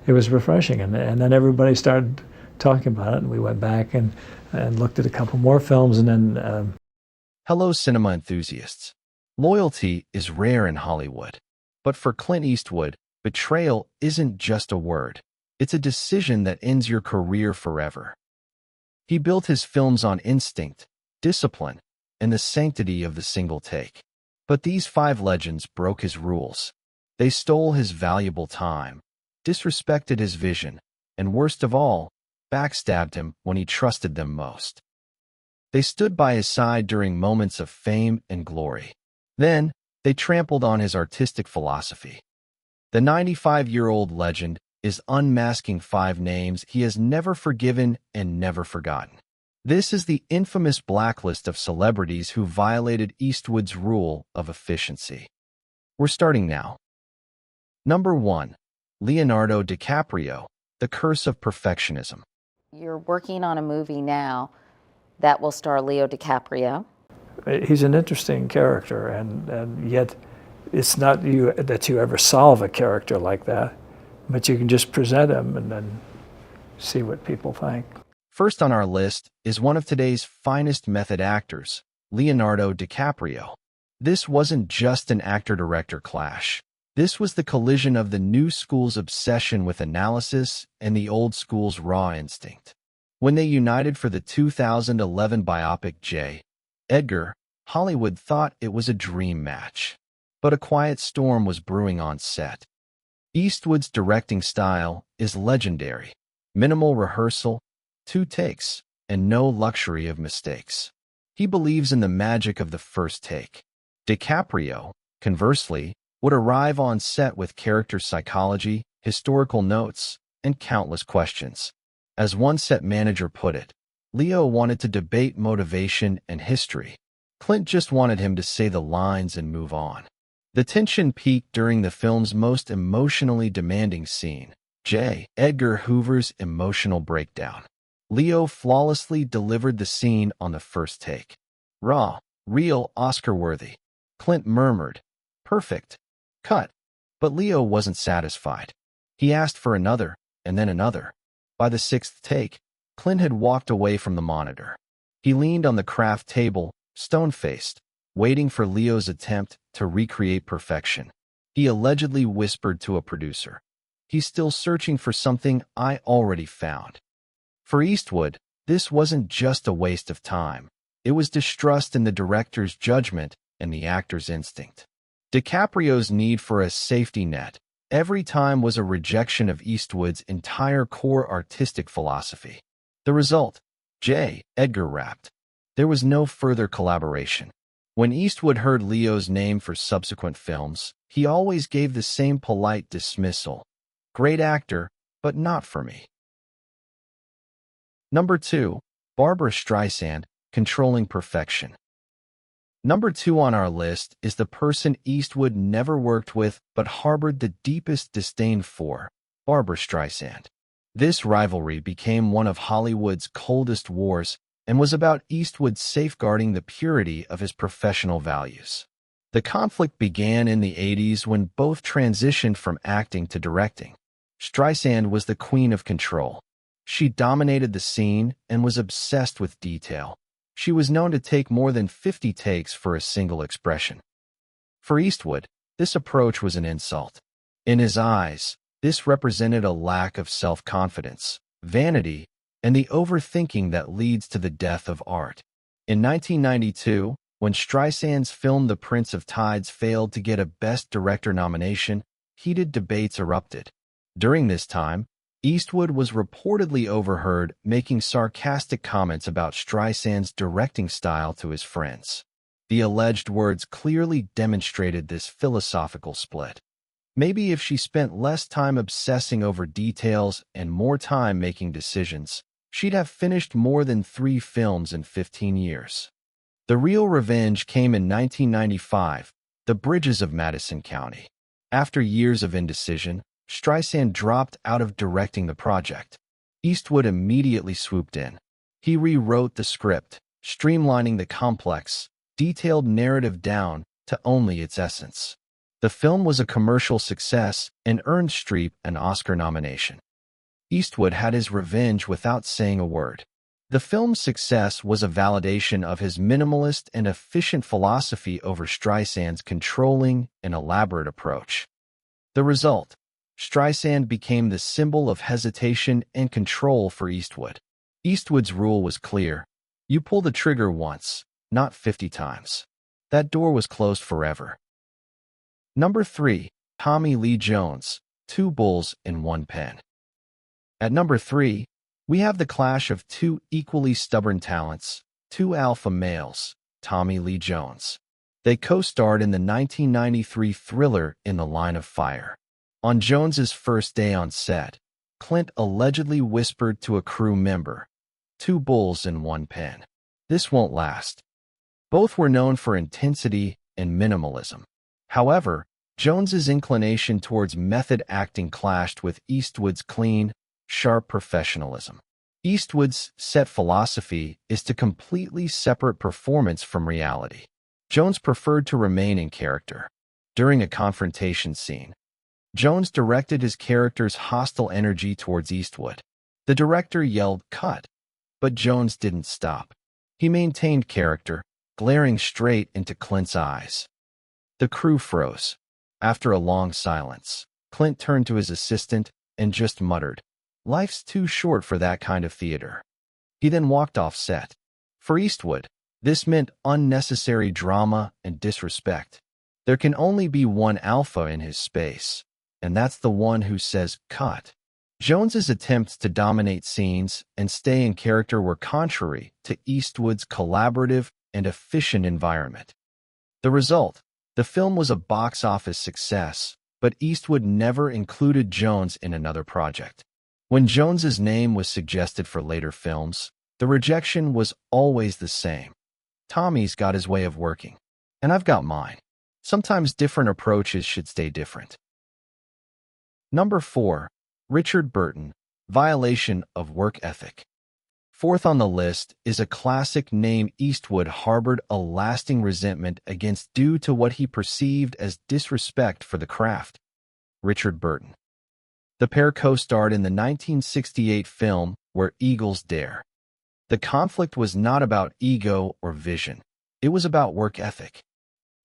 it was refreshing. And then everybody started talking about it, and we went back and looked at a couple more films, and then Hello, cinema enthusiasts. Loyalty is rare in Hollywood. But for Clint Eastwood, betrayal isn't just a word. It's a decision that ends your career forever. He built his films on instinct, discipline, and the sanctity of the single take. But these five legends broke his rules. They stole his valuable time, disrespected his vision, and worst of all, backstabbed him when he trusted them most. They stood by his side during moments of fame and glory. Then, they trampled on his artistic philosophy. The 95-year-old legend is unmasking five names he has never forgiven and never forgotten. This is the infamous blacklist of celebrities who violated Eastwood's rule of efficiency. We're starting now. Number 1. Leonardo DiCaprio, The Curse of Perfectionism. You're working on a movie now that will star Leo DiCaprio. he's an interesting character, and yet it's not that you ever solve a character like that, but you can just present him and then see what people think. First on our list is one of today's finest method actors, Leonardo DiCaprio. This wasn't just an actor-director clash. This was the collision of the new school's obsession with analysis and the old school's raw instinct. When they united for the 2011 biopic J. Edgar, Hollywood thought it was a dream match. But a quiet storm was brewing on set. Eastwood's directing style is legendary. Minimal rehearsal, 2 takes, and no luxury of mistakes. He believes in the magic of the first take. DiCaprio, conversely, would arrive on set with character psychology, historical notes, and countless questions. As one set manager put it, Leo wanted to debate motivation and history. Clint just wanted him to say the lines and move on. The tension peaked during the film's most emotionally demanding scene, J. Edgar Hoover's emotional breakdown. Leo flawlessly delivered the scene on the first take. Raw, real, Oscar-worthy. Clint murmured, "Perfect. Cut." But Leo wasn't satisfied. He asked for another, and then another. By the 6th take, Clint had walked away from the monitor. He leaned on the craft table, stone-faced, waiting for Leo's attempt to recreate perfection. He allegedly whispered to a producer, "He's still searching for something I already found." For Eastwood, this wasn't just a waste of time. It was distrust in the director's judgment and the actor's instinct. DiCaprio's need for a safety net every time was a rejection of Eastwood's entire core artistic philosophy. The result, J. Edgar wrapped. There was no further collaboration. When Eastwood heard Leo's name for subsequent films, he always gave the same polite dismissal. "Great actor, but not for me." Number 2. Barbra Streisand, Controlling Perfection. Number 2 on our list is the person Eastwood never worked with but harbored the deepest disdain for, Barbra Streisand. This rivalry became one of Hollywood's coldest wars and was about Eastwood safeguarding the purity of his professional values. The conflict began in the 80s when both transitioned from acting to directing. Streisand was the queen of control. She dominated the scene and was obsessed with detail. She was known to take more than 50 takes for a single expression. For Eastwood, this approach was an insult. In his eyes, this represented a lack of self-confidence, vanity, and the overthinking that leads to the death of art. In 1992, when Streisand's film The Prince of Tides failed to get a Best Director nomination, heated debates erupted. During this time, Eastwood was reportedly overheard making sarcastic comments about Streisand's directing style to his friends. The alleged words clearly demonstrated this philosophical split. Maybe if she spent less time obsessing over details and more time making decisions, she'd have finished more than 3 films in 15 years. The real revenge came in 1995, The Bridges of Madison County. After years of indecision, Streisand dropped out of directing the project. Eastwood immediately swooped in. He rewrote the script, streamlining the complex, detailed narrative down to only its essence. The film was a commercial success and earned Streep an Oscar nomination. Eastwood had his revenge without saying a word. The film's success was a validation of his minimalist and efficient philosophy over Streisand's controlling and elaborate approach. The result: Streisand became the symbol of hesitation and control for Eastwood. Eastwood's rule was clear: you pull the trigger once, not 50 times. That door was closed forever. Number 3. Tommy Lee Jones, Two Bulls in One Pen. At number 3, we have the clash of two equally stubborn talents, two alpha males, Tommy Lee Jones. They co-starred in the 1993 thriller In the Line of Fire. On Jones's first day on set, Clint allegedly whispered to a crew member, "Two bulls in one pen. This won't last." Both were known for intensity and minimalism. However, Jones's inclination towards method acting clashed with Eastwood's clean, sharp professionalism. Eastwood's set philosophy is to completely separate performance from reality. Jones preferred to remain in character. During a confrontation scene, Jones directed his character's hostile energy towards Eastwood. The director yelled, "Cut!" But Jones didn't stop. He maintained character, glaring straight into Clint's eyes. The crew froze. After a long silence, Clint turned to his assistant and just muttered, "Life's too short for that kind of theater." He then walked off set. For Eastwood, this meant unnecessary drama and disrespect. There can only be one alpha in his space, and that's the one who says, "Cut." Jones's attempts to dominate scenes and stay in character were contrary to Eastwood's collaborative and efficient environment. The result: the film was a box office success, but Eastwood never included Jones in another project. When Jones's name was suggested for later films, the rejection was always the same. "Tommy's got his way of working, and I've got mine. Sometimes different approaches should stay different." Number 4. Richard Burton, Violation of Work Ethic. Fourth on the list is a classic name Eastwood harbored a lasting resentment against due to what he perceived as disrespect for the craft: Richard Burton. The pair co-starred in the 1968 film Where Eagles Dare. The conflict was not about ego or vision. It was about work ethic.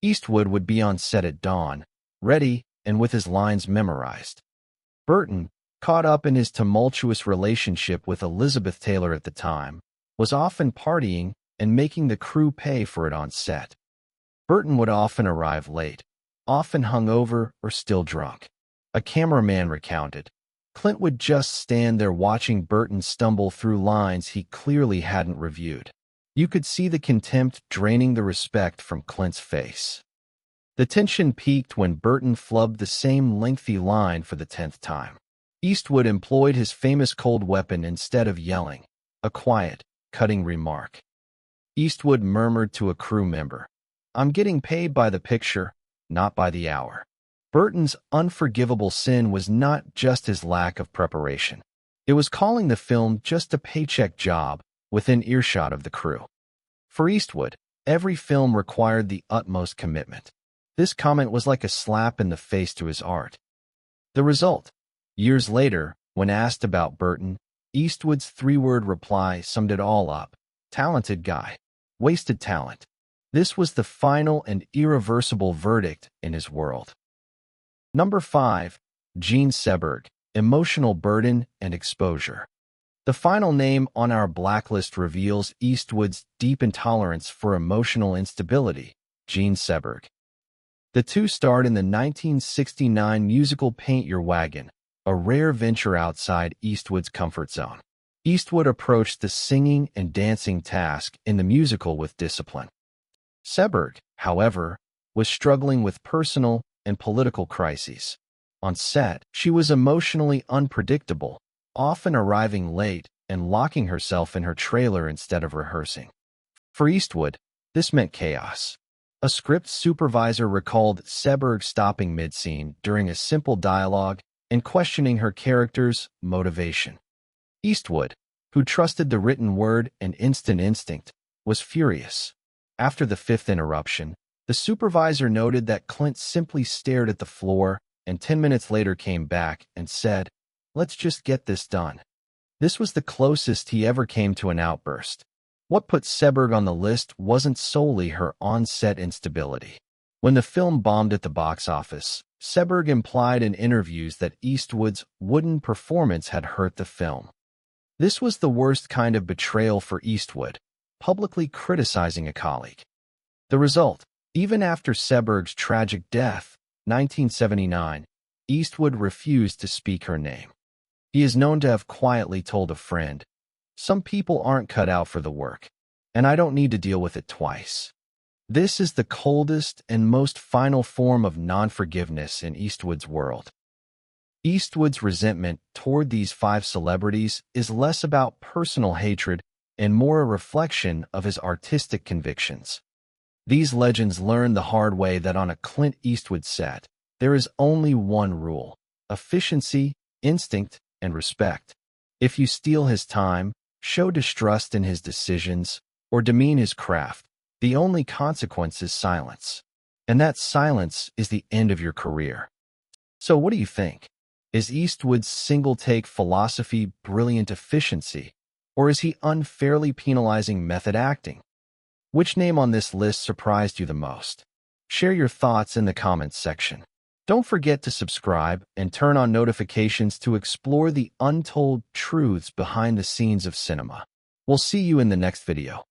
Eastwood would be on set at dawn, ready and with his lines memorized. Burton, caught up in his tumultuous relationship with Elizabeth Taylor at the time, was often partying and making the crew pay for it on set. Burton would often arrive late, often hungover or still drunk. A cameraman recounted, Clint would just stand there watching Burton stumble through lines he clearly hadn't reviewed. You could see the contempt draining the respect from Clint's face. The tension peaked when Burton flubbed the same lengthy line for the 10th time. Eastwood employed his famous cold weapon instead of yelling, a quiet, cutting remark. Eastwood murmured to a crew member, "I'm getting paid by the picture, not by the hour." Burton's unforgivable sin was not just his lack of preparation. It was calling the film just a paycheck job within earshot of the crew. For Eastwood, every film required the utmost commitment. This comment was like a slap in the face to his art. The result: years later, when asked about Burton, Eastwood's three-word reply summed it all up: talented guy, wasted talent. This was the final and irreversible verdict in his world. Number 5. Gene Seberg, Emotional Burden and Exposure. The final name on our blacklist reveals Eastwood's deep intolerance for emotional instability: Gene Seberg. The two starred in the 1969 musical Paint Your Wagon, a rare venture outside Eastwood's comfort zone. Eastwood approached the singing and dancing task in the musical with discipline. Seberg, however, was struggling with personal and political crises. On set, she was emotionally unpredictable, often arriving late and locking herself in her trailer instead of rehearsing. For Eastwood, this meant chaos. A script supervisor recalled Seberg stopping mid-scene during a simple dialogue and questioning her character's motivation. Eastwood, who trusted the written word and instant instinct, was furious. After the fifth interruption, The supervisor noted that Clint simply stared at the floor and 10 minutes later came back and said, "Let's just get this done." This was the closest he ever came to an outburst. What put Seberg on the list wasn't solely her on-set instability. When the film bombed at the box office, Seberg implied in interviews that Eastwood's wooden performance had hurt the film. This was the worst kind of betrayal for Eastwood, publicly criticizing a colleague. The result, even after Seberg's tragic death, 1979, Eastwood refused to speak her name. He is known to have quietly told a friend, "Some people aren't cut out for the work, and I don't need to deal with it twice." This is the coldest and most final form of non-forgiveness in Eastwood's world. Eastwood's resentment toward these 5 celebrities is less about personal hatred and more a reflection of his artistic convictions. These legends learned the hard way that on a Clint Eastwood set, there is only one rule: efficiency, instinct, and respect. If you steal his time, show distrust in his decisions, or demean his craft, the only consequence is silence. And that silence is the end of your career. So what do you think? Is Eastwood's single-take philosophy brilliant efficiency, or is he unfairly penalizing method acting? Which name on this list surprised you the most? Share your thoughts in the comments section. Don't forget to subscribe and turn on notifications to explore the untold truths behind the scenes of cinema. We'll see you in the next video.